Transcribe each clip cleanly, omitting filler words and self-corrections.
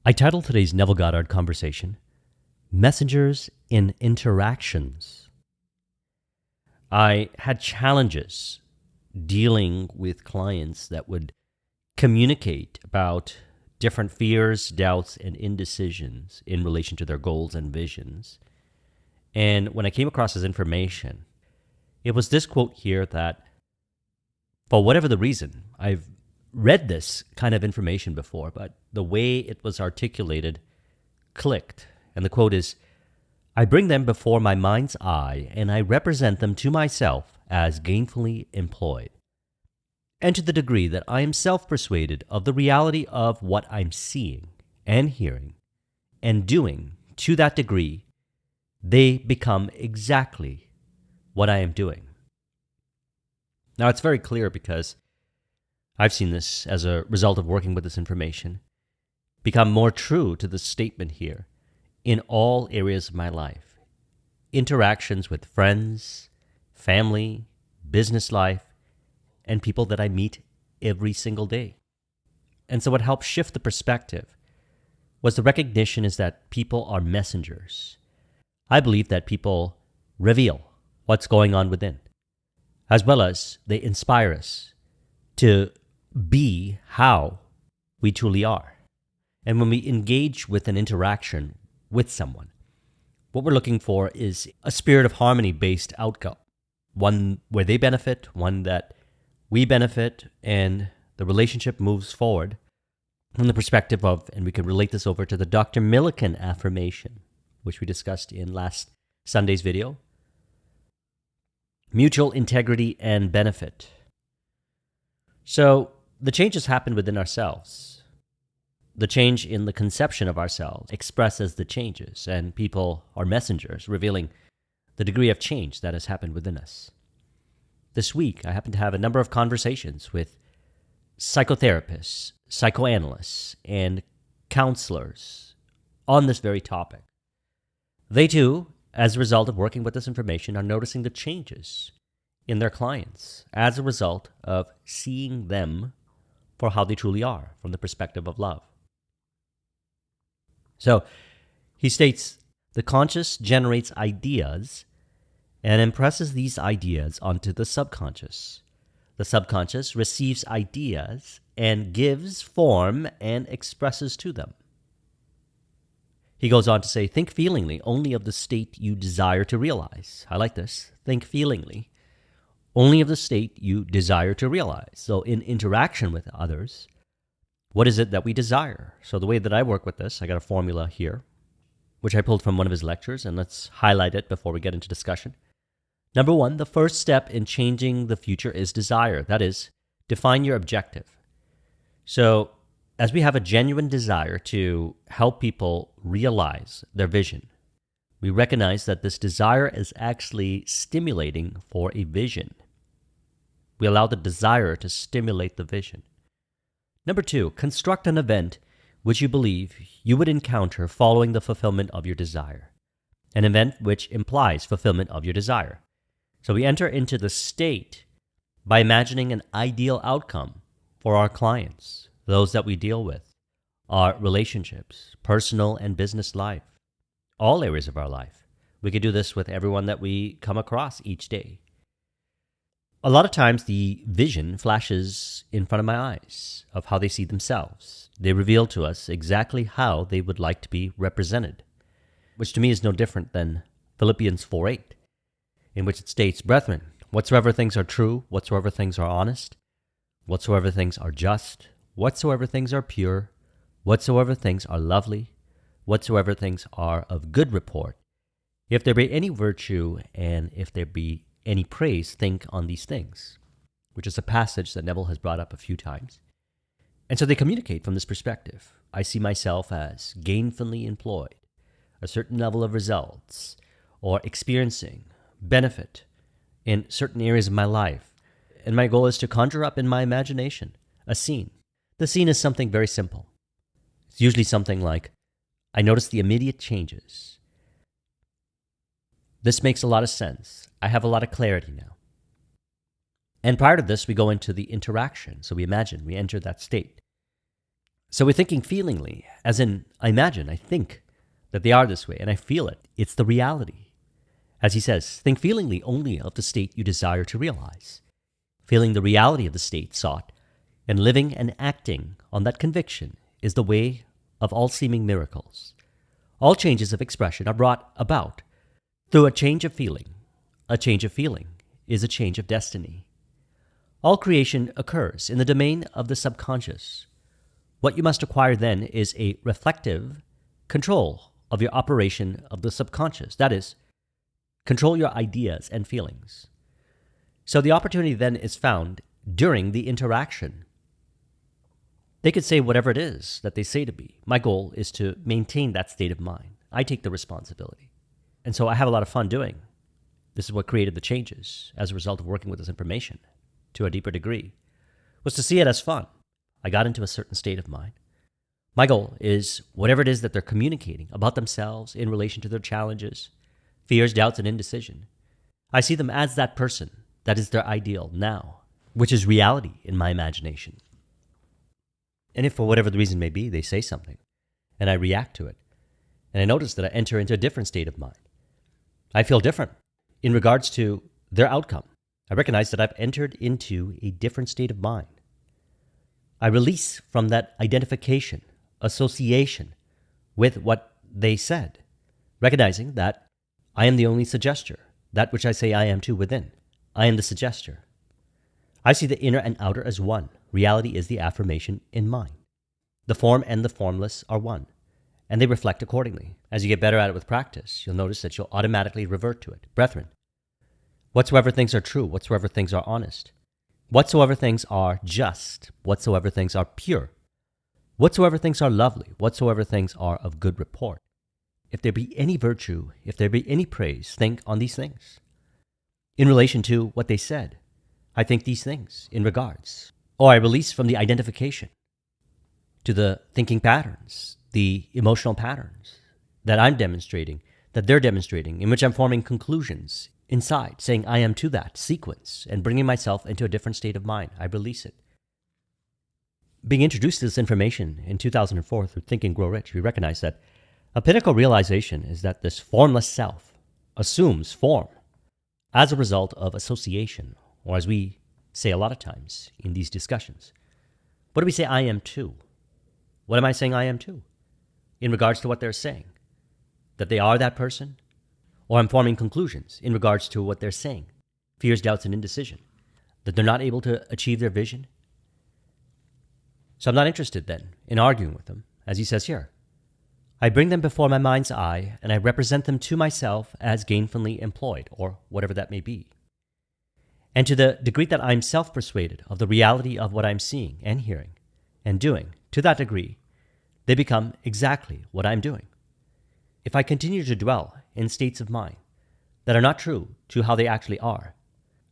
I titled today's Neville Goddard conversation, Messengers in Interactions. I had challenges dealing with clients that would communicate about different fears, doubts, and indecisions in relation to their goals and visions. And when I came across this information, it was this quote here that, for whatever the reason, I've read this kind of information before, but the way it was articulated clicked. And the quote is, "I bring them before my mind's eye, and I represent them to myself as gainfully employed. And to the degree that I am self-persuaded of the reality of what I'm seeing and hearing and doing, to that degree, they become exactly what I am doing." Now, it's very clear because I've seen this as a result of working with this information become more true to the statement here in all areas of my life. Interactions with friends, family, business life, and people that I meet every single day. And so what helped shift the perspective was the recognition is that people are messengers. I believe that people reveal what's going on within, as well as they inspire us to be how we truly are. And when we engage with an interaction with someone, what we're looking for is a spirit of harmony-based outcome, one where they benefit, one that we benefit, and the relationship moves forward from the perspective of, and we can relate this over to the Dr. Millikan affirmation, which we discussed in last Sunday's video, mutual integrity and benefit. So the changes happen within ourselves. The change in the conception of ourselves expresses the changes, and people are messengers, revealing the degree of change that has happened within us. This week, I happened to have a number of conversations with psychotherapists, psychoanalysts, and counselors on this very topic. They too, as a result of working with this information, are noticing the changes in their clients as a result of seeing them for how they truly are from the perspective of love. So he states, the conscious generates ideas and impresses these ideas onto the subconscious. The subconscious receives ideas and gives form and expresses to them. He goes on to say, think feelingly only of the state you desire to realize. I like this. Think feelingly only of the state you desire to realize. So in interaction with others, what is it that we desire? So the way that I work with this, I got a formula here, which I pulled from one of his lectures, and let's highlight it before we get into discussion. Number one, the first step in changing the future is desire. That is, define your objective. So as we have a genuine desire to help people realize their vision, we recognize that this desire is actually stimulating for a vision. We allow the desire to stimulate the vision. Number two, construct an event which you believe you would encounter following the fulfillment of your desire. An event which implies fulfillment of your desire. So we enter into the state by imagining an ideal outcome for our clients, those that we deal with, our relationships, personal and business life, all areas of our life. We could do this with everyone that we come across each day. A lot of times the vision flashes in front of my eyes of how they see themselves. They reveal to us exactly how they would like to be represented, which to me is no different than Philippians 4:8, in which it states, "Brethren, whatsoever things are true, whatsoever things are honest, whatsoever things are just, whatsoever things are pure, whatsoever things are lovely, whatsoever things are of good report, if there be any virtue and if there be any praise, think on these things," which is a passage that Neville has brought up a few times. And so they communicate from this perspective. I see myself as gainfully employed, a certain level of results, or experiencing benefit in certain areas of my life. And my goal is to conjure up in my imagination a scene. The scene is something very simple. It's usually something like, I notice the immediate changes. This makes a lot of sense. I have a lot of clarity now. And prior to this, we go into the interaction. So we imagine we enter that state. So we're thinking feelingly, as in, I imagine, I think that they are this way, and I feel it. It's the reality. As he says, think feelingly only of the state you desire to realize. Feeling the reality of the state sought, and living and acting on that conviction is the way of all seeming miracles. All changes of expression are brought about through a change of feeling. A change of feeling is a change of destiny. All creation occurs in the domain of the subconscious. What you must acquire then is a reflective control of your operation of the subconscious. That is, control your ideas and feelings. So the opportunity then is found during the interaction. They could say whatever it is that they say to me. My goal is to maintain that state of mind. I take the responsibility. And so I have a lot of fun doing. This is what created the changes as a result of working with this information to a deeper degree, was to see it as fun. I got into a certain state of mind. My goal is whatever it is that they're communicating about themselves in relation to their challenges, fears, doubts, and indecision. I see them as that person that is their ideal now, which is reality in my imagination. And if for whatever the reason may be, they say something, and I react to it, and I notice that I enter into a different state of mind, I feel different in regards to their outcome. I recognize that I've entered into a different state of mind. I release from that identification, association with what they said, recognizing that I am the only suggester, that which I say I am too within. I am the suggester. I see the inner and outer as one. Reality is the affirmation in mind. The form and the formless are one, and they reflect accordingly. As you get better at it with practice, you'll notice that you'll automatically revert to it. Brethren, whatsoever things are true, whatsoever things are honest, whatsoever things are just, whatsoever things are pure, whatsoever things are lovely, whatsoever things are of good report, if there be any virtue, if there be any praise, think on these things. In relation to what they said, I think these things in regards, or I release from the identification to the thinking patterns, the emotional patterns that I'm demonstrating, that they're demonstrating, in which I'm forming conclusions inside, saying I am to that sequence and bringing myself into a different state of mind. I release it. Being introduced to this information in 2004 through Think and Grow Rich, we recognize that a pinnacle realization is that this formless self assumes form as a result of association, or as we say a lot of times in these discussions. What do we say I am to? What am I saying I am to? In regards to what they're saying? That they are that person? Or I'm forming conclusions in regards to what they're saying. Fears, doubts, and indecision. That they're not able to achieve their vision. So I'm not interested then in arguing with them, as he says here. I bring them before my mind's eye, and I represent them to myself as gainfully employed, or whatever that may be. And to the degree that I'm self-persuaded of the reality of what I'm seeing and hearing and doing, to that degree, they become exactly what I'm doing. If I continue to dwell in states of mind that are not true to how they actually are,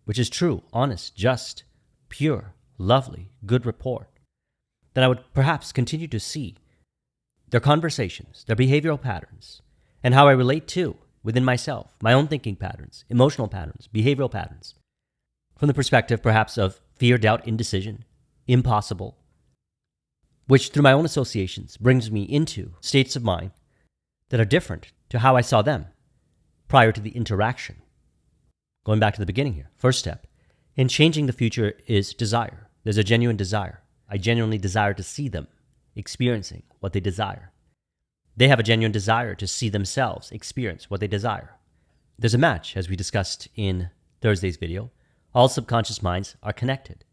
which is true, honest, just, pure, lovely, good report, then I would perhaps continue to see their conversations, their behavioral patterns, and how I relate to, within myself, my own thinking patterns, emotional patterns, behavioral patterns, from the perspective perhaps of fear, doubt, indecision, impossible, which through my own associations brings me into states of mind that are different to how I saw them prior to the interaction. Going back to the beginning here, first step in changing the future is desire. There's a genuine desire. I genuinely desire to see them experiencing what they desire. They have a genuine desire to see themselves experience what they desire. There's a match, as we discussed in Thursday's video. All subconscious minds are connected.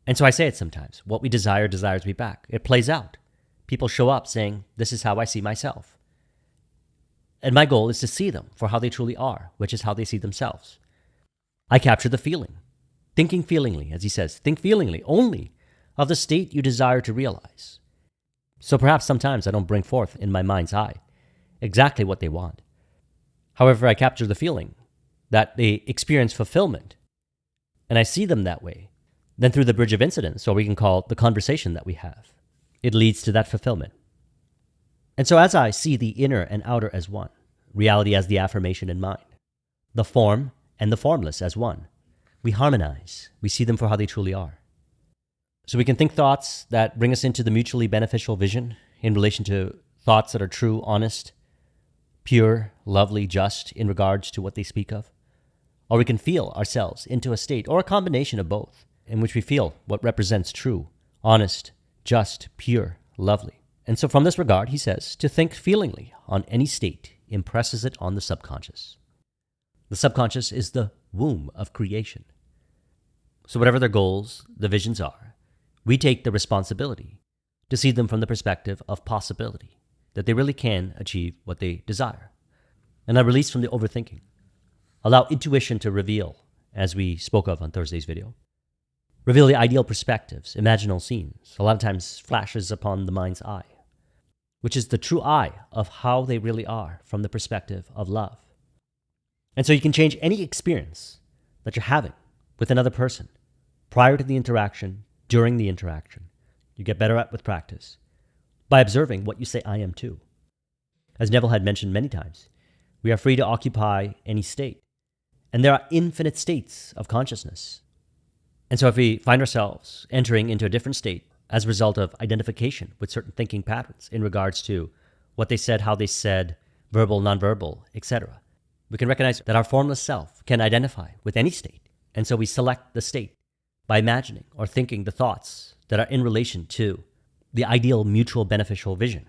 And so I say it sometimes. What we desire desires me back. It plays out. People show up saying, this is how I see myself. And my goal is to see them for how they truly are, which is how they see themselves. I capture the feeling. Thinking feelingly, as he says, think feelingly only of the state you desire to realize. So perhaps sometimes I don't bring forth in my mind's eye exactly what they want. However, I capture the feeling that they experience fulfillment, and I see them that way. Then through the bridge of incidents, or we can call it the conversation that we have, it leads to that fulfillment. And so as I see the inner and outer as one, reality as the affirmation in mind, the form and the formless as one, we harmonize. We see them for how they truly are. So we can think thoughts that bring us into the mutually beneficial vision in relation to thoughts that are true, honest, pure, lovely, just in regards to what they speak of. Or we can feel ourselves into a state, or a combination of both, in which we feel what represents true, honest, just, pure, lovely. And so from this regard, he says, to think feelingly on any state impresses it on the subconscious. The subconscious is the womb of creation. So whatever their goals, the visions are, we take the responsibility to see them from the perspective of possibility, that they really can achieve what they desire. And are released from the overthinking. Allow intuition to reveal, as we spoke of on Thursday's video. Reveal the ideal perspectives, imaginal scenes, a lot of times flashes upon the mind's eye, which is the true eye of how they really are from the perspective of love. And so you can change any experience that you're having with another person prior to the interaction, during the interaction. You get better at with practice by observing what you say I am to. As Neville had mentioned many times, we are free to occupy any state. And there are infinite states of consciousness. And so if we find ourselves entering into a different state as a result of identification with certain thinking patterns in regards to what they said, how they said, verbal, nonverbal, etc., we can recognize that our formless self can identify with any state. And so we select the state by imagining or thinking the thoughts that are in relation to the ideal mutual beneficial vision.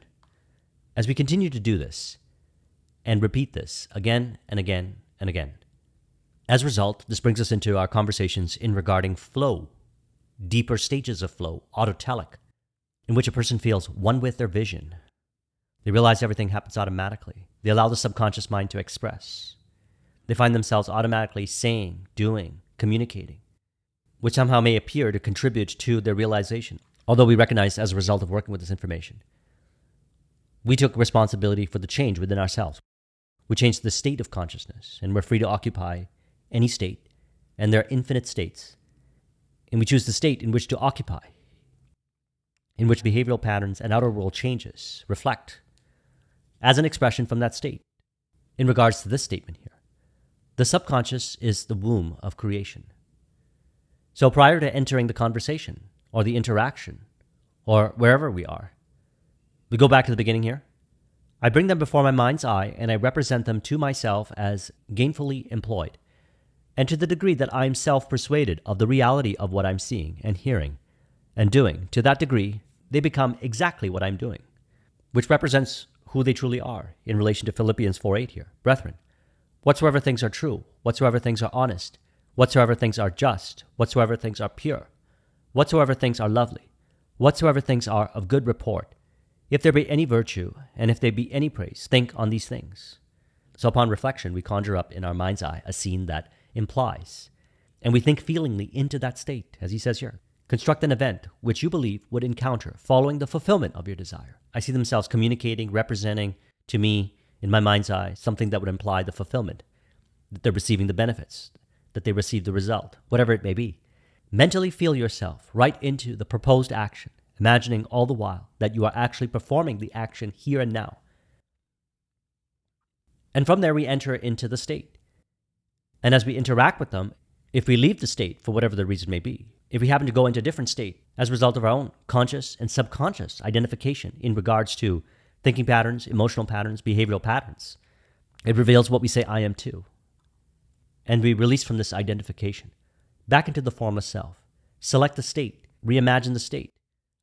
As we continue to do this and repeat this again and again and again, as a result, this brings us into our conversations in regarding flow, deeper stages of flow, autotelic, in which a person feels one with their vision. They realize everything happens automatically. They allow the subconscious mind to express. They find themselves automatically saying, doing, communicating, which somehow may appear to contribute to their realization. Although we recognize as a result of working with this information, we took responsibility for the change within ourselves. We changed the state of consciousness, and we're free to occupy any state, and there are infinite states. And we choose the state in which to occupy, in which behavioral patterns and outer world changes reflect as an expression from that state. In regards to this statement here, the subconscious is the womb of creation. So prior to entering the conversation or the interaction or wherever we are, we go back to the beginning here. I bring them before my mind's eye and I represent them to myself as gainfully employed. And to the degree that I am self-persuaded of the reality of what I'm seeing and hearing and doing, to that degree, they become exactly what I'm doing, which represents who they truly are in relation to Philippians 4:8 here. Brethren, whatsoever things are true, whatsoever things are honest, whatsoever things are just, whatsoever things are pure, whatsoever things are lovely, whatsoever things are of good report, if there be any virtue, and if there be any praise, think on these things. So upon reflection, we conjure up in our mind's eye a scene that implies, and we think feelingly into that state, as he says here. Construct an event which you believe would encounter following the fulfillment of your desire. I see themselves communicating, representing to me in my mind's eye something that would imply the fulfillment, that they're receiving the benefits, that they receive the result, whatever it may be. Mentally feel yourself right into the proposed action, imagining all the while that you are actually performing the action here and now. And from there we enter into the state. And as we interact with them, if we leave the state for whatever the reason may be, if we happen to go into a different state as a result of our own conscious and subconscious identification in regards to thinking patterns, emotional patterns, behavioral patterns, it reveals what we say I am to. And we release from this identification back into the formless self. Select the state, reimagine the state,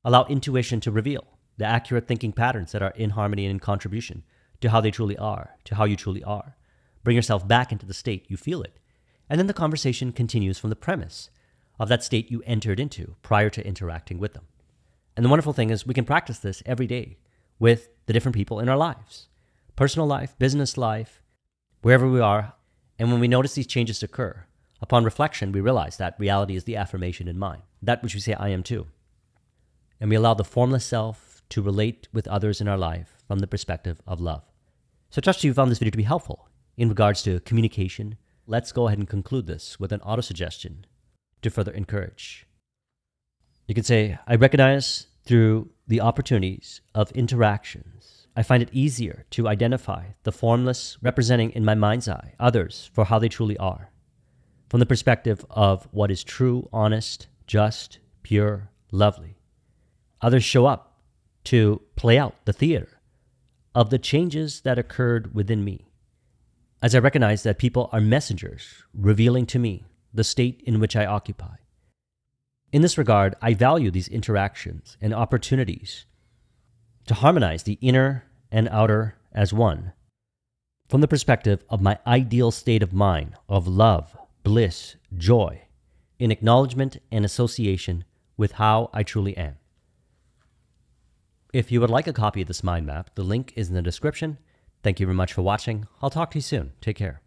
allow intuition to reveal the accurate thinking patterns that are in harmony and in contribution to how they truly are, to how you truly are. Bring yourself back into the state, you feel it. And then the conversation continues from the premise of that state you entered into prior to interacting with them. And the wonderful thing is we can practice this every day with the different people in our lives. Personal life, business life, wherever we are. And when we notice these changes occur, upon reflection, we realize that reality is the affirmation in mind, that which we say I am too. And we allow the formless self to relate with others in our life from the perspective of love. So I trust you found this video to be helpful in regards to communication. Let's go ahead and conclude this with an auto-suggestion to further encourage. You can say, I recognize through the opportunities of interactions, I find it easier to identify the formless representing in my mind's eye others for how they truly are, from the perspective of what is true, honest, just, pure, lovely. Others show up to play out the theater of the changes that occurred within me, as I recognize that people are messengers revealing to me the state in which I occupy. In this regard, I value these interactions and opportunities to harmonize the inner and outer as one, from the perspective of my ideal state of mind of love, bliss, joy, in acknowledgement and association with how I truly am. If you would like a copy of this mind map, the link is in the description. Thank you very much for watching. I'll talk to you soon. Take care.